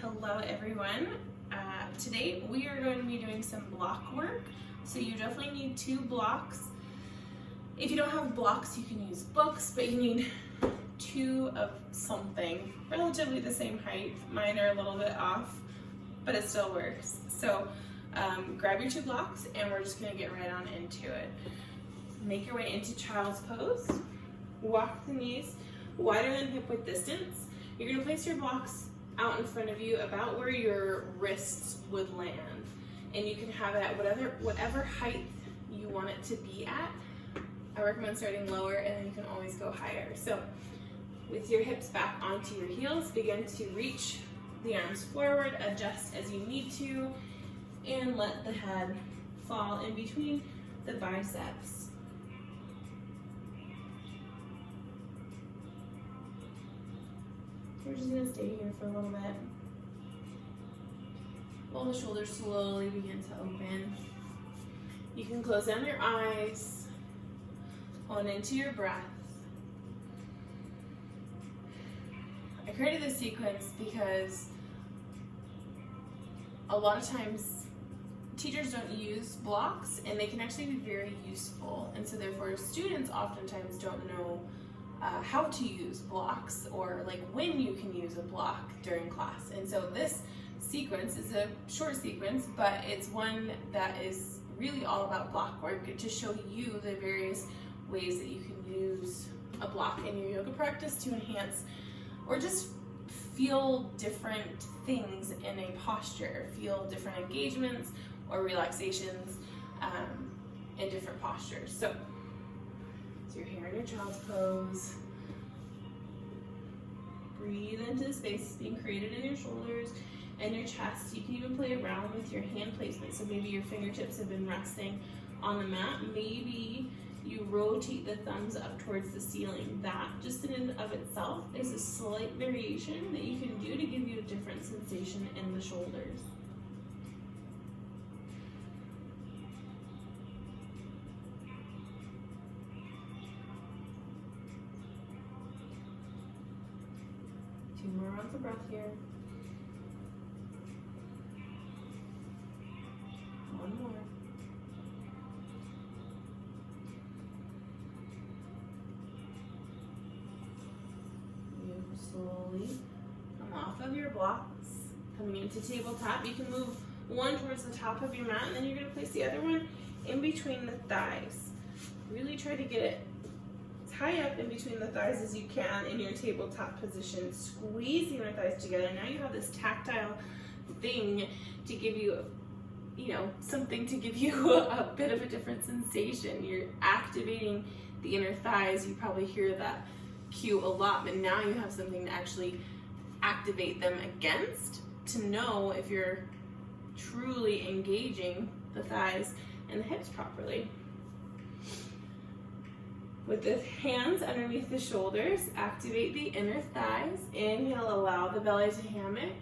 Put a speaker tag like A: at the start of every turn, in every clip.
A: Hello everyone. Today we are going to be doing some block work. So you definitely need 2 blocks. If you don't have blocks, you can use books, but you need 2 of something relatively the same height. Mine are a little bit off, but it still works. So grab your 2 blocks and we're just going to get right on into it. Make your way into child's pose. Walk the knees wider than hip width distance. You're going to place your blocks out in front of you about where your wrists would land, and you can have it at whatever height you want it to be at. I recommend starting lower, and then you can always go higher. So with your hips back onto your heels, begin to reach the arms forward, adjust as you need to, and let the head fall in between the biceps. We're just going to stay here for a little bit while the shoulders slowly begin to open. You can close down your eyes, hold into your breath. I created this sequence because a lot of times teachers don't use blocks, and they can actually be very useful, and so therefore students oftentimes don't know how to use blocks, or like when you can use a block during class. And so this sequence is a short sequence, but it's one that is really all about block work to show you the various ways that you can use a block in your yoga practice to enhance or just feel different things in a posture, feel different engagements or relaxations in different postures. So you're here in your child's pose. Breathe into the space being created in your shoulders and your chest. You can even play around with your hand placement. So maybe your fingertips have been resting on the mat. Maybe you rotate the thumbs up towards the ceiling. That just in and of itself is a slight variation that you can do to give you a different sensation in the shoulders. Two more rounds of breath here. One more. You slowly come off of your blocks, coming into tabletop. You can move one towards the top of your mat, and then you're going to place the other one in between the thighs. Really try to get it high up in between the thighs as you can in your tabletop position. Squeeze the inner thighs together. Now you have this tactile thing to give you, something to give you a bit of a different sensation. You're activating the inner thighs. You probably hear that cue a lot, but now you have something to actually activate them against to know if you're truly engaging the thighs and the hips properly. With the hands underneath the shoulders, activate the inner thighs. Inhale, allow the belly to hammock.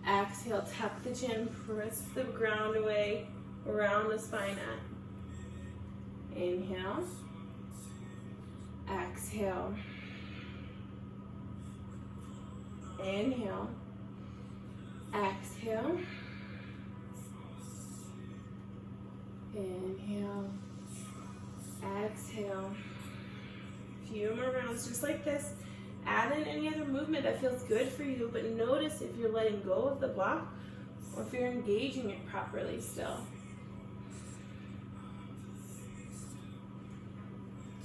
A: Exhale, tuck the chin, press the ground away, around the spine up. Inhale. Exhale. Inhale. Exhale. Inhale. Exhale. Few more rounds just like this. Add in any other movement that feels good for you, but notice if you're letting go of the block or if you're engaging it properly still.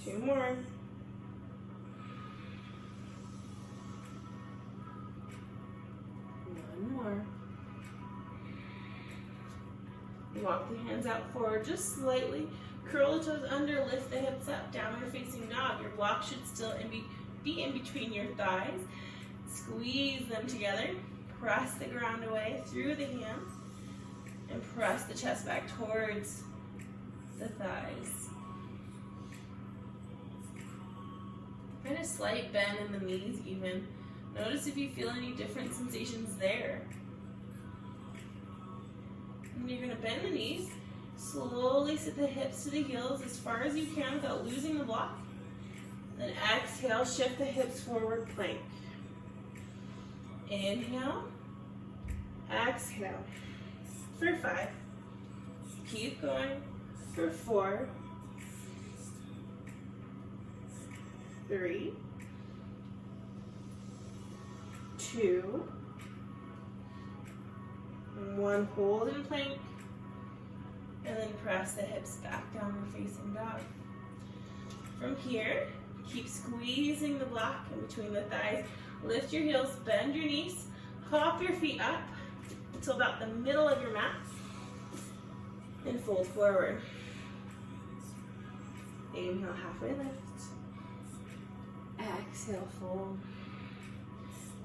A: 2 more. One more. Walk the hands out forward just slightly. Curl the toes under, lift the hips up, downward facing dog. Your block should still be in between your thighs. Squeeze them together. Press the ground away through the hands. And press the chest back towards the thighs. And a slight bend in the knees even. Notice if you feel any different sensations there. And you're going to bend the knees. Slowly sit the hips to the heels as far as you can without losing the block. Then exhale, shift the hips forward, plank. Inhale. Exhale for 5. Keep going for 4, 3, 2, 1. Hold in plank, and then press the hips back, downward facing dog. From here, keep squeezing the block in between the thighs. Lift your heels, bend your knees, hop your feet up until about the middle of your mat, and fold forward. Inhale, halfway lift. Exhale, fold.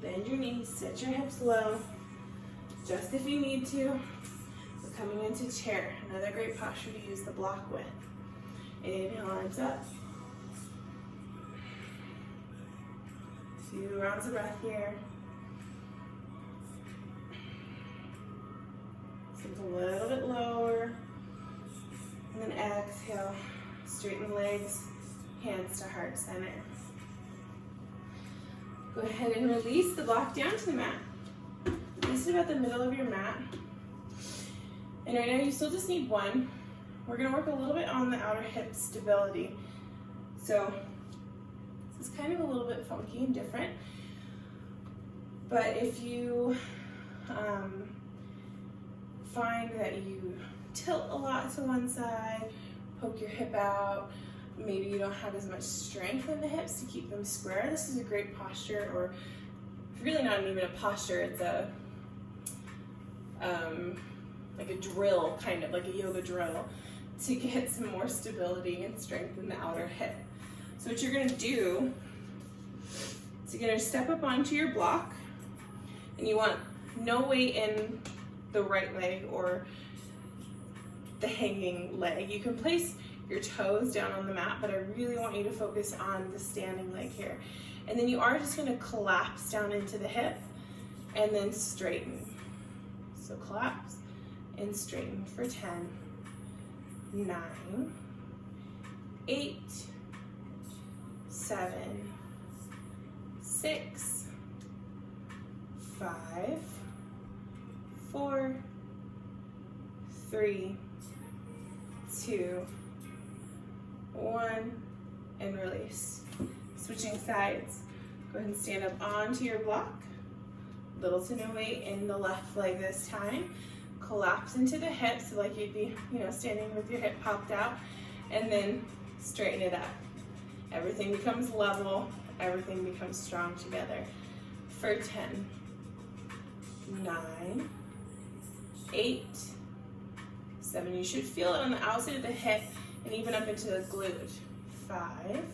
A: Bend your knees, sit your hips low, just if you need to. We're coming into chair, another great posture to use the block with. Inhale, arms up. 2 rounds of breath here. Sit a little bit lower. And then exhale, straighten the legs, hands to heart center. Go ahead and release the block down to the mat. This is about the middle of your mat. And right now you still just need 1. We're gonna work a little bit on the outer hip stability. So this is kind of a little bit funky and different. But if you find that you tilt a lot to one side, poke your hip out, maybe you don't have as much strength in the hips to keep them square, this is a great posture, or really not even a posture, it's a like a drill, kind of like a yoga drill, to get some more stability and strength in the outer hip. So what you're gonna do is you're gonna step up onto your block, and you want no weight in the right leg or the hanging leg. You can place your toes down on the mat, but I really want you to focus on the standing leg here. And then you are just gonna collapse down into the hip and then straighten. So collapse and straighten for 10, 9, 8, 7, 6, 5, 4, 3, 2, 1, and release. Switching sides. Go ahead and stand up onto your block. Little to no weight in the left leg this time. Collapse into the hips like you'd be, standing with your hip popped out, and then straighten it up. Everything becomes level, everything becomes strong together. For 10, 9, 8, 7. You should feel it on the outside of the hip and even up into the glute. 5,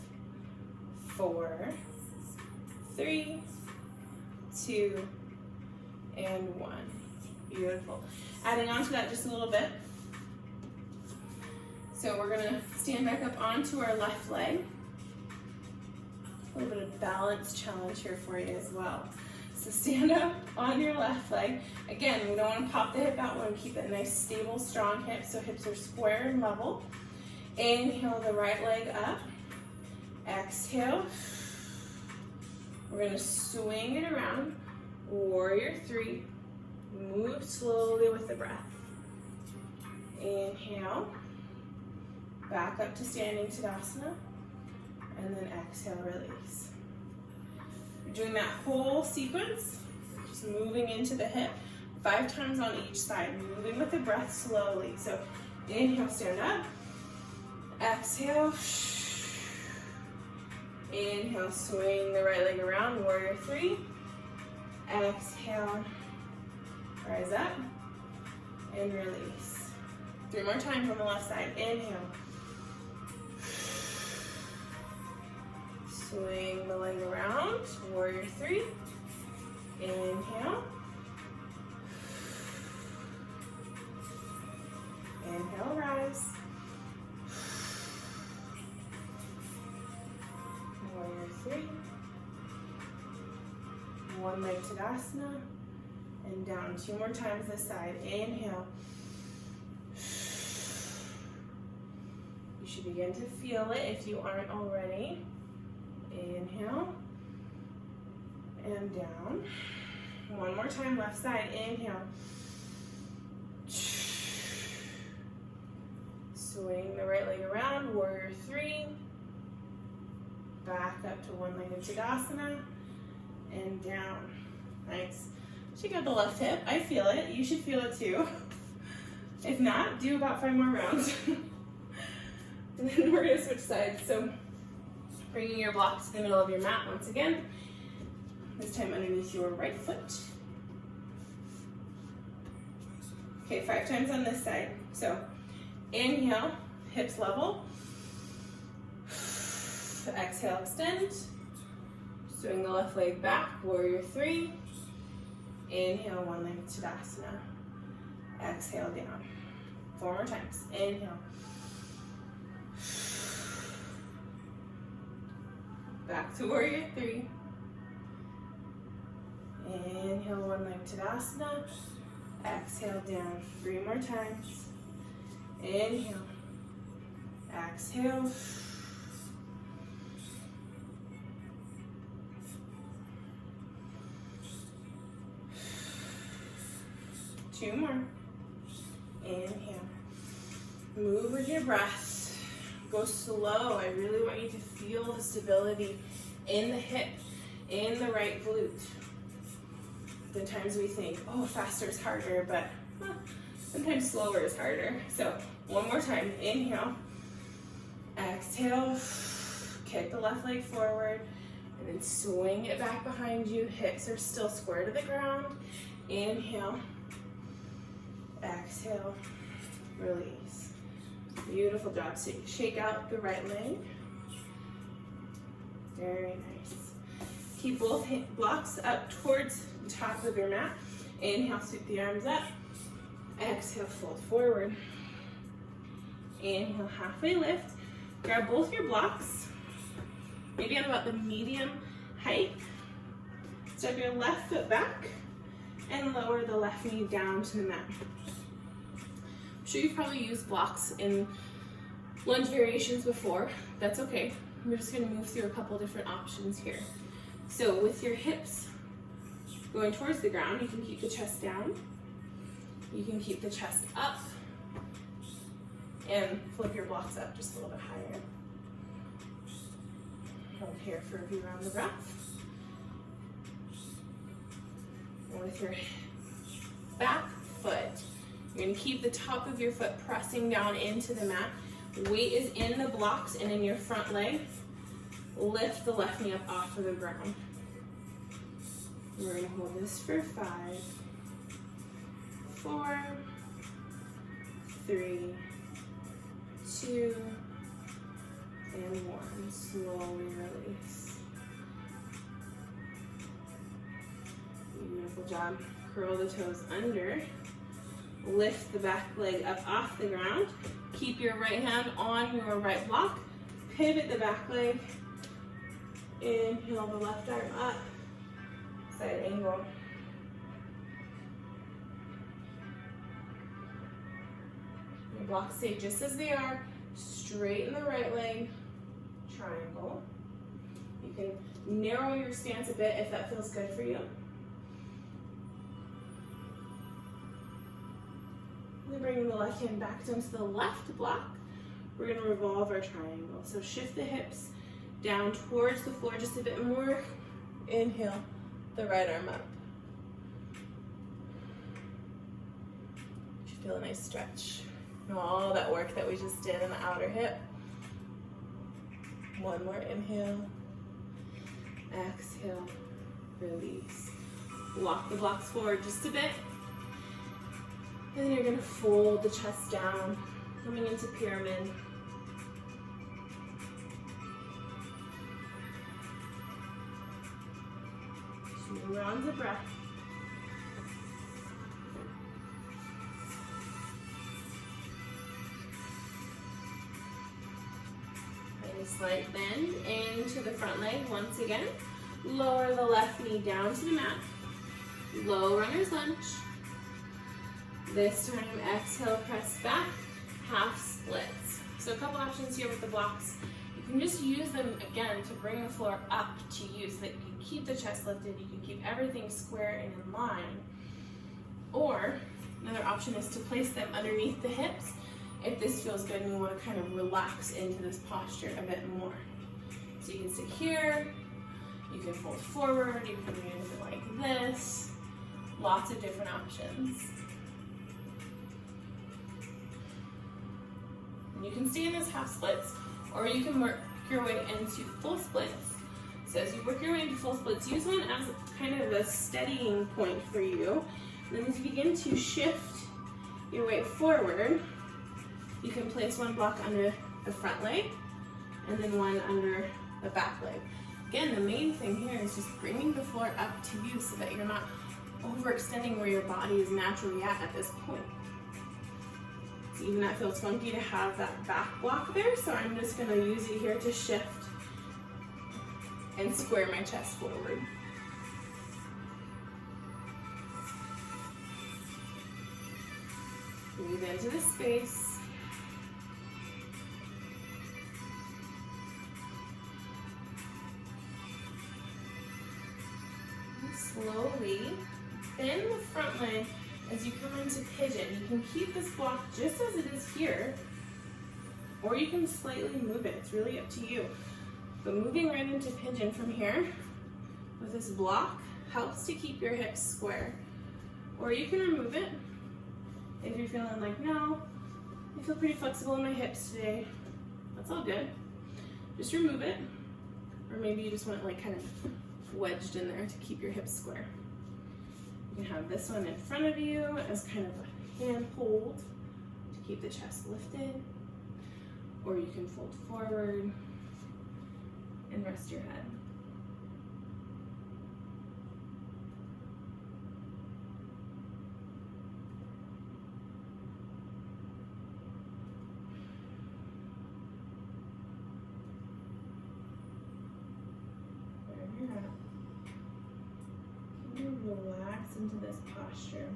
A: 4, 3, 2, and 1. Beautiful. Adding on to that just a little bit. So we're gonna stand back up onto our left leg. A little bit of balance challenge here for you as well. So stand up on your left leg. Again, we don't want to pop the hip out. We want to keep that nice, stable, strong hip, so hips are square and level. Inhale the right leg up. Exhale. We're going to swing it around. Warrior 3. Move slowly with the breath. Inhale. Back up to standing Tadasana. And then exhale, release. You're doing that whole sequence, just moving into the hip, 5 times on each side, moving with the breath slowly. So inhale, stand up. Exhale. Inhale, swing the right leg around, warrior 3. Exhale, rise up, and release. 3 more times on the left side. Inhale. Swing the leg around, warrior 3. Inhale. Inhale, rise. Warrior 3. 1 leg Tadasana. And down 2 more times this side. Inhale. You should begin to feel it if you aren't already. Inhale. And down. One more time, left side, inhale. Swing the right leg around, warrior three. Back up to one-legged Tadasana, and down. Nice. Shake out the left hip. I feel it. You should feel it too. If not, do about 5 more rounds. And then we're gonna switch sides. So bringing your blocks to the middle of your mat once again. This time underneath your right foot. Okay, 5 times on this side. So inhale, hips level. Exhale, extend. Swing the left leg back, warrior three. Inhale, one-legged Tadasana. Exhale, down. 4 more times. Inhale. Back to warrior three. Inhale, one-legged Tadasana. Exhale, down. 3 more times. Inhale. Exhale. Two more. Inhale. Move with your breath. Go slow. I really want you to feel the stability in the hip, in the right glute. The times we think, oh, faster is harder, but sometimes slower is harder. So one more time. Inhale. Exhale. Kick the left leg forward, and then swing it back behind you. Hips are still square to the ground. Inhale. Exhale, release. Beautiful job. So shake out the right leg. Very nice. Keep both blocks up towards the top of your mat. Inhale, sweep the arms up. Exhale, fold forward. Inhale, halfway lift. Grab both your blocks, maybe on about the medium height. Step your left foot back and lower the left knee down to the mat. I'm sure you've probably used blocks in lunge variations before. That's okay. We're just going to move through a couple different options here. So with your hips going towards the ground, you can keep the chest down. You can keep the chest up and flip your blocks up just a little bit higher. Hold here for a few rounds of breath. And with your back foot, you're going to keep the top of your foot pressing down into the mat. Weight is in the blocks and in your front leg. Lift the left knee up off of the ground. We're going to hold this for 5, 4, 3, 2, and 1. Slowly release. Beautiful job. Curl the toes under. Lift the back leg up off the ground. Keep your right hand on your right block. Pivot the back leg. Inhale the left arm up. Side angle. Your blocks stay just as they are. Straighten the right leg. Triangle. You can narrow your stance a bit if that feels good for you. Then bringing the left hand back down to the left block, we're going to revolve our triangle. So shift the hips down towards the floor just a bit more. Inhale the right arm up. You should feel a nice stretch. All that work that we just did in the outer hip. One more inhale. Exhale. Release. Walk the blocks forward just a bit. And then you're going to fold the chest down, coming into pyramid. 2 rounds of breath. And a slight bend into the front leg once again. Lower the left knee down to the mat. Low runner's lunge. This time, exhale, press back, half splits. So a couple options here with the blocks. You can just use them again to bring the floor up to you so that you keep the chest lifted, you can keep everything square and in line. Or another option is to place them underneath the hips if this feels good and you want to kind of relax into this posture a bit more. So you can sit here, you can fold forward, you can move it like this. Lots of different options. And you can stay in this half splits, or you can work your way into full splits. So as you work your way into full splits, use one as kind of a steadying point for you. And then as you begin to shift your way forward, you can place one block under the front leg and then one under the back leg. Again, the main thing here is just bringing the floor up to you so that you're not overextending where your body is naturally at this point. So even that feels funky to have that back block there, so I'm just gonna use it here to shift and square my chest forward. Breathe into the space. Slowly bend the front leg as you come into pigeon. You can keep this block just as it is here, or you can slightly move it. It's really up to you. But moving right into pigeon from here with this block helps to keep your hips square. Or you can remove it if you're feeling like, no, I feel pretty flexible in my hips today. That's all good. Just remove it. Or maybe you just want it like kind of wedged in there to keep your hips square. You can have this one in front of you as kind of a hand hold to keep the chest lifted, or you can fold forward and rest your head. Relax into this posture.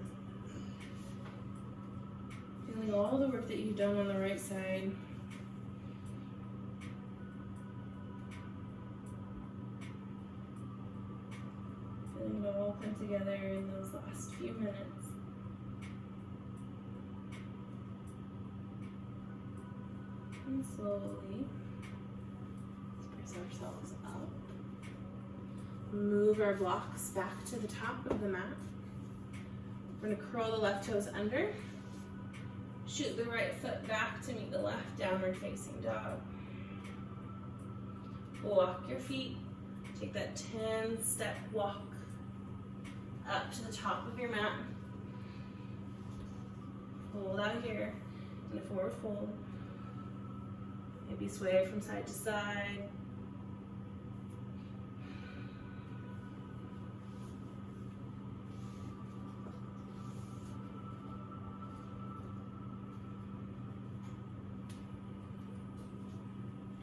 A: Feeling all the work that you've done on the right side. Feeling it all come together in those last few minutes. And slowly press ourselves up. Move our blocks back to the top of the mat. We're going to curl the left toes under. Shoot the right foot back to meet the left, downward facing dog. Walk your feet. Take that 10-step walk up to the top of your mat. Hold out here in a forward fold. Maybe sway from side to side.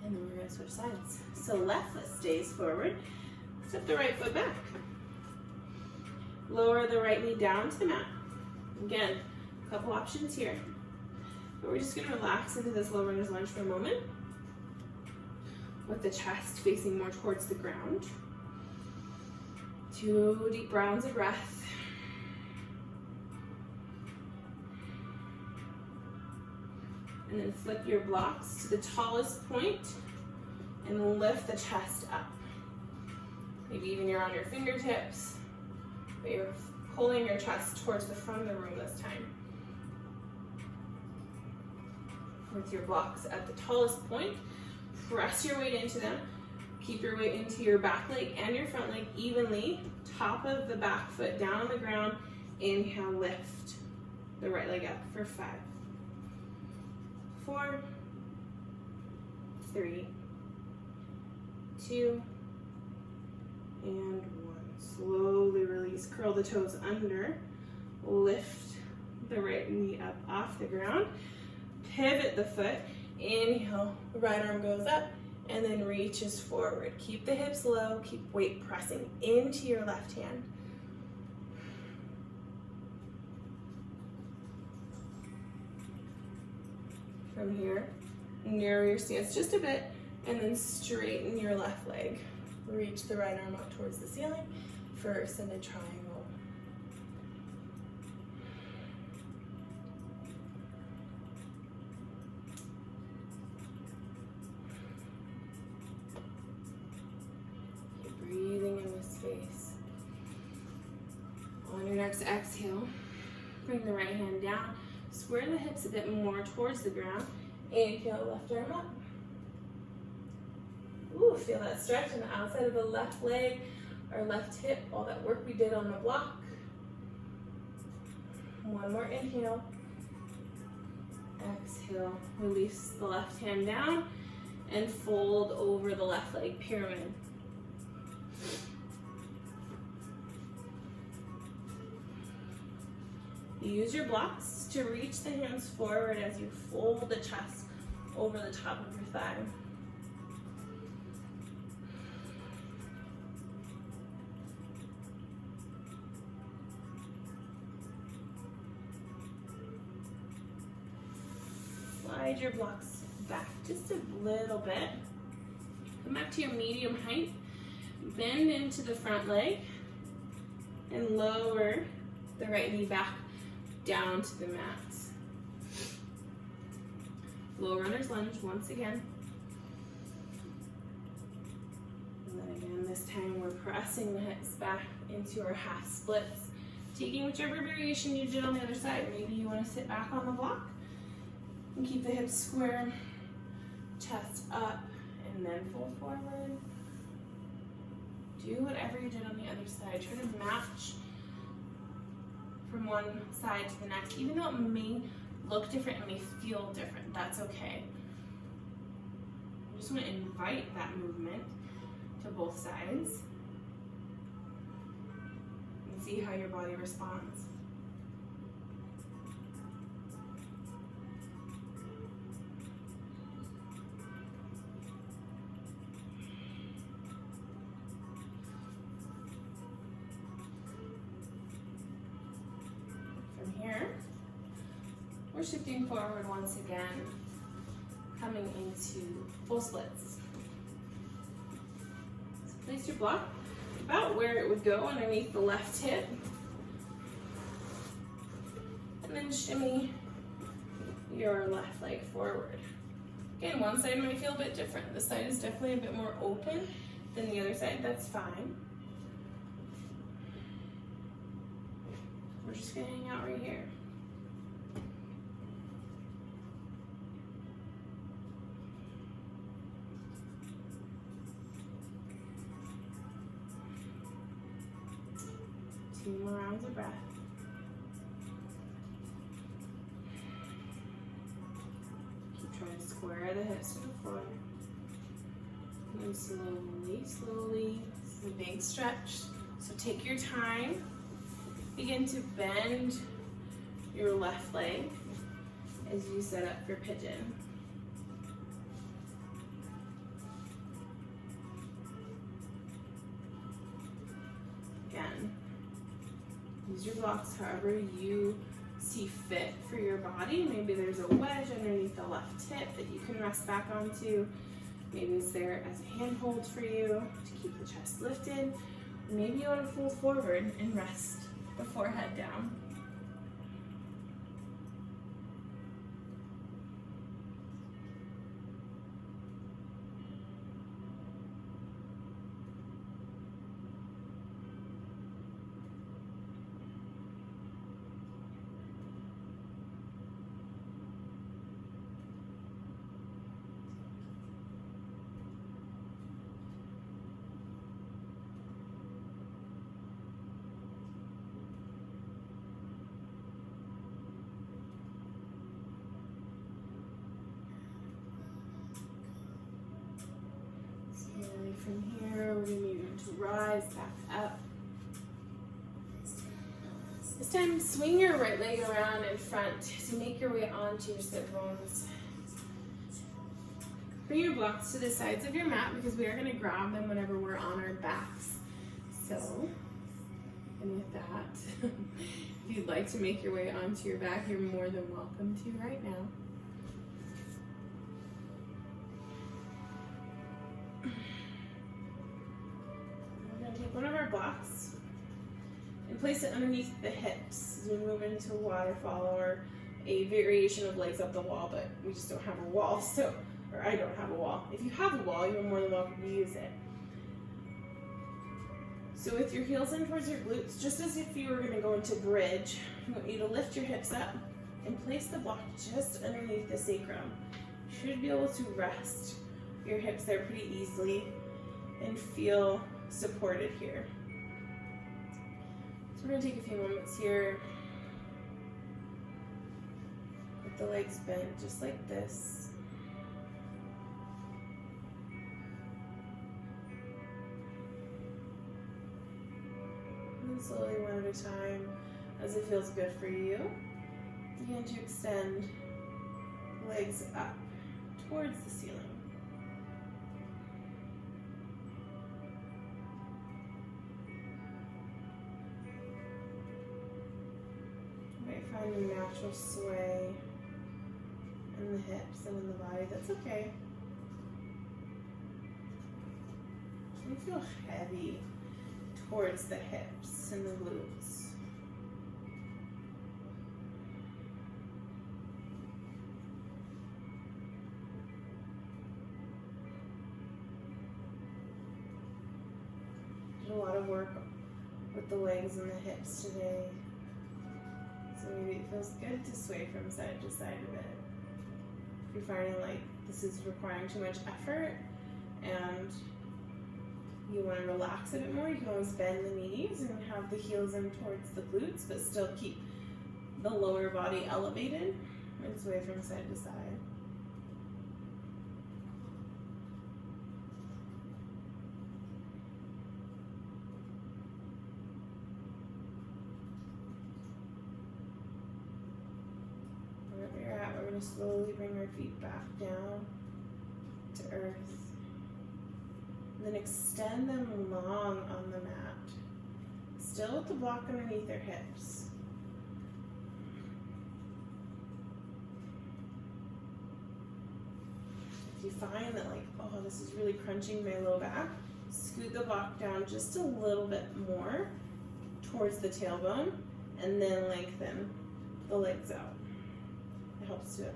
A: And then we're going to switch sides. So left foot stays forward. Step the right foot back. Lower the right knee down to the mat. Again, a couple options here. But we're just going to relax into this low runner's lunge for a moment, with the chest facing more towards the ground. 2 deep rounds of breath. And then flip your blocks to the tallest point and lift the chest up. Maybe even you're on your fingertips, but you're pulling your chest towards the front of the room this time. With your blocks at the tallest point, press your weight into them. Keep your weight into your back leg and your front leg evenly. Top of the back foot down on the ground. Inhale, lift the right leg up for 5, 4, 3, 2, and 1. Slowly release, curl the toes under, lift the right knee up off the ground, pivot the foot, inhale, right arm goes up, and then reaches forward. Keep the hips low, keep weight pressing into your left hand. From here, narrow your stance just a bit, and then straighten your left leg. Reach the right arm up towards the ceiling for extended triangle. Keep breathing in this space. On your next exhale, bring the right hand down. Square the hips a bit more towards the ground. Inhale, left arm up. Ooh, feel that stretch on the outside of the left leg or left hip, all that work we did on the block. One more inhale. Exhale, release the left hand down and fold over the left leg, pyramid. Use your blocks to reach the hands forward as you fold the chest over the top of your thigh. Slide your blocks back just a little bit. Come back to your medium height. Bend into the front leg and lower the right knee back down to the mat. Low runner's lunge once again. And then again, this time we're pressing the hips back into our half splits. Taking whichever variation you did on the other side. Maybe you want to sit back on the block and keep the hips square, chest up, and then fold forward. Do whatever you did on the other side. Try to match from one side to the next, even though it may look different and may feel different, that's okay. You just want to invite that movement to both sides and see how your body responds. We're shifting forward once again, coming into full splits. So place your block about where it would go underneath the left hip. And then shimmy your left leg forward. Again, one side might feel a bit different. This side is definitely a bit more open than the other side, that's fine. We're just gonna hang out right here. Two more rounds of breath. Keep trying to square the hips to the floor. And slowly, this is a big stretch. So take your time. Begin to bend your left leg as you set up your pigeon. Again, use your blocks however you see fit for your body. Maybe there's a wedge underneath the left hip that you can rest back onto. Maybe it's there as a handhold for you to keep the chest lifted. Or maybe you want to fold forward and rest the forehead down. From here, we're going to rise back up. This time, swing your right leg around in front to make your way onto your sit bones. Bring your blocks to the sides of your mat because we are going to grab them whenever we're on our backs. So, and with that, if you'd like to make your way onto your back, you're more than welcome to right now. place it underneath the hips as we move into a waterfall or a variation of legs up the wall, but we just don't have a wall, so, or I don't have a wall. If you have a wall, you're more than welcome to use it. So with your heels in towards your glutes, just as if you were going to go into bridge, I want you to lift your hips up and place the block just underneath the sacrum. You should be able to rest your hips there pretty easily and feel supported here. So we're going to take a few moments here with the legs bent just like this. And slowly, one at a time, as it feels good for you, begin to extend legs up towards the ceiling. You might find a natural sway in the hips and in the body. That's okay. You feel heavy towards the hips and the glutes. Did a lot of work with the legs and the hips today. So maybe it feels good to sway from side to side a bit. If you're finding like this is requiring too much effort and you want to relax a bit more, you can always bend the knees and have the heels in towards the glutes, but still keep the lower body elevated and sway from side to side. Wherever you're at, we're going to slowly bring our feet back down to earth. Then extend them long on the mat, still with the block underneath their hips. If you find that like, oh, this is really crunching my low back, scoot the block down just a little bit more towards the tailbone and then lengthen the legs out. It helps to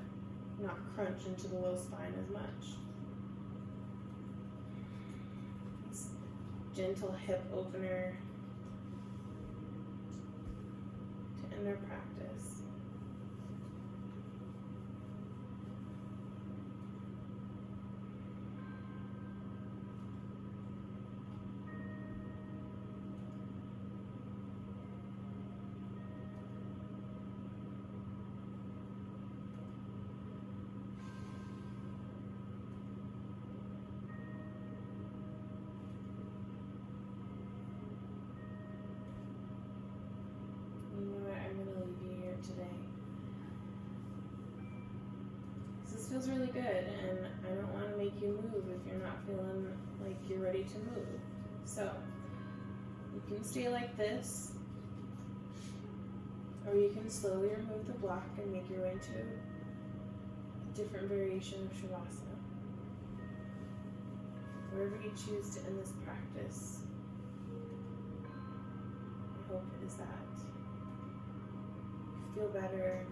A: not crunch into the low spine as much. Gentle hip opener to end our practice. Today. This feels really good, and I don't want to make you move if you're not feeling like you're ready to move. So you can stay like this, or you can slowly remove the block and make your way to a different variation of Shavasana. Wherever you choose to end this practice, my hope is that feel better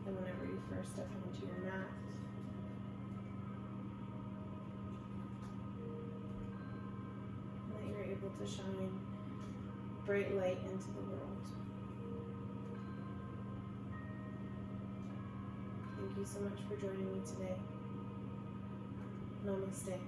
A: than whenever you first step onto your mat. And that you're able to shine bright light into the world. Thank you so much for joining me today. Namaste.